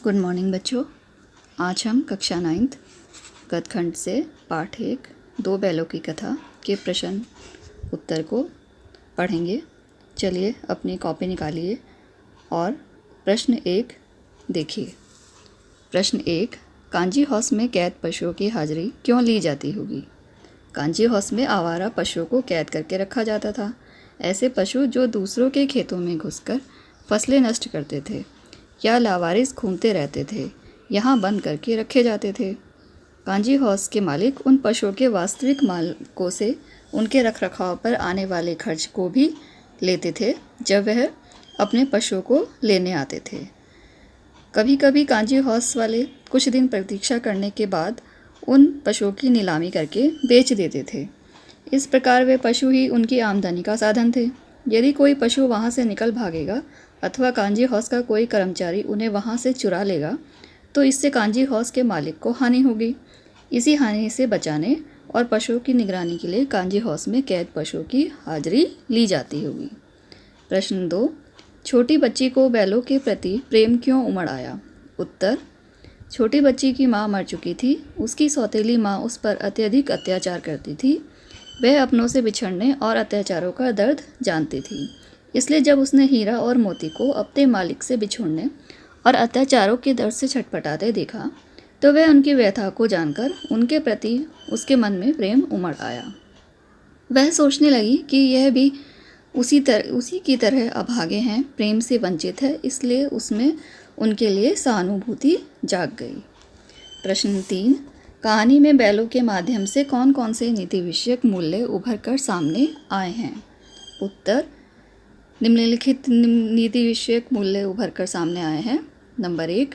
Good morning बच्चों। आज हम कक्षा 9th गद्यखंड से पाठ 1 दो बैलों की कथा के प्रश्न उत्तर को पढ़ेंगे। चलिए अपनी कॉपी निकालिए और प्रश्न 1 देखिए। प्रश्न 1, कांजी हाउस में कैद पशुओं की हाजिरी क्यों ली जाती होगी? कांजी हाउस में आवारा पशुओं को कैद करके रखा जाता था। ऐसे पशु जो दूसरों के खेतों में घुसकर फसलें नष्ट करते थे या लावारिस घूमते रहते थे, यहाँ बंद करके रखे जाते थे। कांजी हाउस के मालिक उन पशुओं के वास्तविक मालिकों से उनके रखरखाव पर आने वाले खर्च को भी लेते थे जब वह अपने पशुओं को लेने आते थे। कभी कभी कांजी हाउस वाले कुछ दिन प्रतीक्षा करने के बाद उन पशुओं की नीलामी करके बेच देते थे। इस प्रकार वे पशु ही उनकी आमदनी का साधन थे। यदि कोई पशु वहाँ से निकल भागेगा अथवा कांजी हाउस का कोई कर्मचारी उन्हें वहाँ से चुरा लेगा तो इससे कांजी हाउस के मालिक को हानि होगी। इसी हानि से बचाने और पशुओं की निगरानी के लिए कांजी हाउस में कैद पशुओं की हाजिरी ली जाती होगी। प्रश्न 2, छोटी बच्ची को बैलों के प्रति प्रेम क्यों उमड़ आया? उत्तर, छोटी बच्ची की माँ मर चुकी थी। उसकी सौतेली माँ उस पर अत्यधिक अत्याचार करती थी। वह अपनों से बिछड़ने और अत्याचारों का दर्द जानती थी। इसलिए जब उसने हीरा और मोती को अपने मालिक से बिछोड़ने और अत्याचारों के दर्द से छटपटाते देखा तो वह उनकी व्यथा को जानकर उनके प्रति उसके मन में प्रेम उमड़ आया। वह सोचने लगी कि यह भी उसी की तरह अभागे हैं, प्रेम से वंचित है, इसलिए उसमें उनके लिए सहानुभूति जाग गई। प्रश्न 3, कहानी में बैलों के माध्यम से कौन कौन से नीति विषयक मूल्य उभर कर सामने आए हैं? उत्तर, निम्नलिखित नीति विषयक मूल्य उभर कर सामने आए हैं। नंबर 1,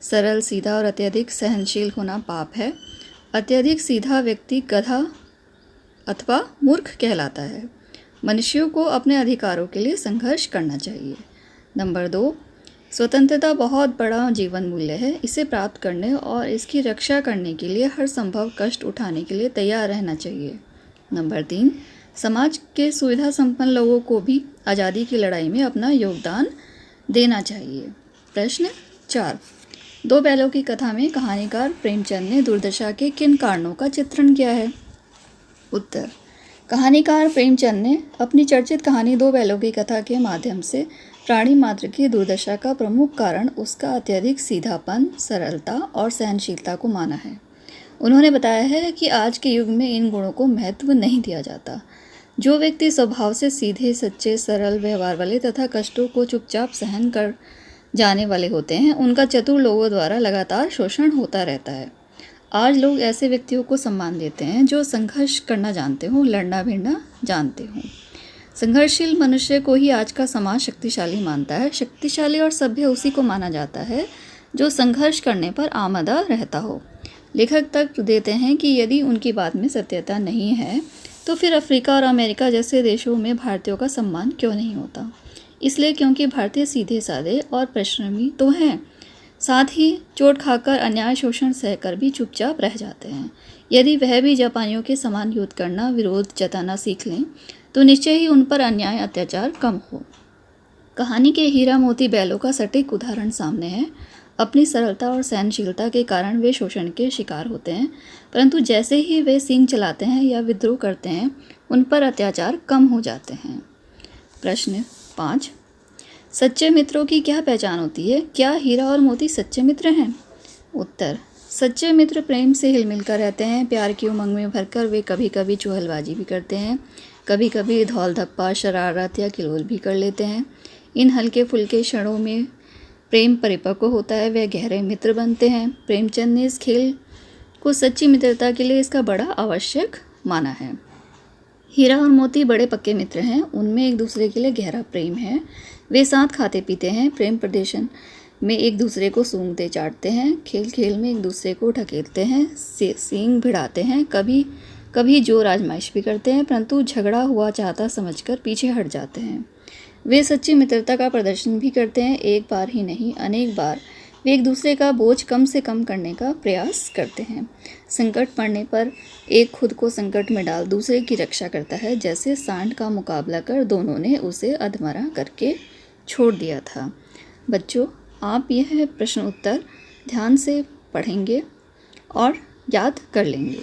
सरल, सीधा और अत्यधिक सहनशील होना पाप है। अत्यधिक सीधा व्यक्ति गधा अथवा मूर्ख कहलाता है। मनुष्यों को अपने अधिकारों के लिए संघर्ष करना चाहिए। नंबर 2, स्वतंत्रता बहुत बड़ा जीवन मूल्य है। इसे प्राप्त करने और इसकी रक्षा करने के लिए हर संभव कष्ट उठाने के लिए तैयार रहना चाहिए। नंबर 3, समाज के सुविधा संपन्न लोगों को भी आज़ादी की लड़ाई में अपना योगदान देना चाहिए। प्रश्न 4, दो बैलों की कथा में कहानीकार प्रेमचंद ने दुर्दशा के किन कारणों का चित्रण किया है? उत्तर, कहानीकार प्रेमचंद ने अपनी चर्चित कहानी दो बैलों की कथा के माध्यम से प्राणी मात्र की दुर्दशा का प्रमुख कारण उसका अत्यधिक सीधापन, सरलता और सहनशीलता को माना है। उन्होंने बताया है कि आज के युग में इन गुणों को महत्व नहीं दिया जाता। जो व्यक्ति स्वभाव से सीधे, सच्चे, सरल व्यवहार वाले तथा कष्टों को चुपचाप सहन कर जाने वाले होते हैं, उनका चतुर लोगों द्वारा लगातार शोषण होता रहता है। आज लोग ऐसे व्यक्तियों को सम्मान देते हैं जो संघर्ष करना जानते हों, लड़ना भिड़ना जानते हों। संघर्षशील मनुष्य को ही आज का समाज शक्तिशाली मानता है। शक्तिशाली और सभ्य उसी को माना जाता है जो संघर्ष करने पर आमादा रहता हो। लेखक तर्क देते हैं कि यदि उनकी बात में सत्यता नहीं है तो फिर अफ्रीका और अमेरिका जैसे देशों में भारतीयों का सम्मान क्यों नहीं होता? इसलिए क्योंकि भारतीय सीधे साधे और परिश्रमी तो हैं, साथ ही चोट खाकर अन्याय शोषण सहकर भी चुपचाप रह जाते हैं। यदि वह भी जापानियों के समान युद्ध करना, विरोध जताना सीख लें तो निश्चय ही उन पर अन्याय अत्याचार कम हो। कहानी के हीरा मोती बैलों का सटीक उदाहरण सामने है। अपनी सरलता और सहनशीलता के कारण वे शोषण के शिकार होते हैं, परंतु जैसे ही वे सींग चलाते हैं या विद्रोह करते हैं उन पर अत्याचार कम हो जाते हैं। प्रश्न 5, सच्चे मित्रों की क्या पहचान होती है? क्या हीरा और मोती सच्चे मित्र हैं? उत्तर, सच्चे मित्र प्रेम से हिलमिल कर रहते हैं। प्यार की उमंग में भरकर वे कभी कभी चुहलबाजी भी करते हैं, कभी कभी धौल धप्पा, शरारत या किलोल भी कर लेते हैं। इन हल्के फुल्के क्षणों में प्रेम परिपक्व होता है, वे गहरे मित्र बनते हैं। प्रेमचंद ने इस खेल को सच्ची मित्रता के लिए इसका बड़ा आवश्यक माना है। हीरा और मोती बड़े पक्के मित्र हैं, उनमें एक दूसरे के लिए गहरा प्रेम है। वे साथ खाते पीते हैं, प्रेम प्रदर्शन में एक दूसरे को सूंघते चाटते हैं, खेल खेल में एक दूसरे को ढकेलते हैं, सींग भिड़ाते हैं, कभी कभी जोर आजमाइश भी करते हैं, परंतु झगड़ा हुआ चाहता समझकर पीछे हट जाते हैं। वे सच्ची मित्रता का प्रदर्शन भी करते हैं। एक बार ही नहीं, अनेक बार वे एक दूसरे का बोझ कम से कम करने का प्रयास करते हैं। संकट पड़ने पर एक खुद को संकट में डाल दूसरे की रक्षा करता है, जैसे सांड का मुकाबला कर दोनों ने उसे अधमरा करके छोड़ दिया था। बच्चों, आप यह प्रश्न उत्तर ध्यान से पढ़ेंगे और याद कर लेंगे।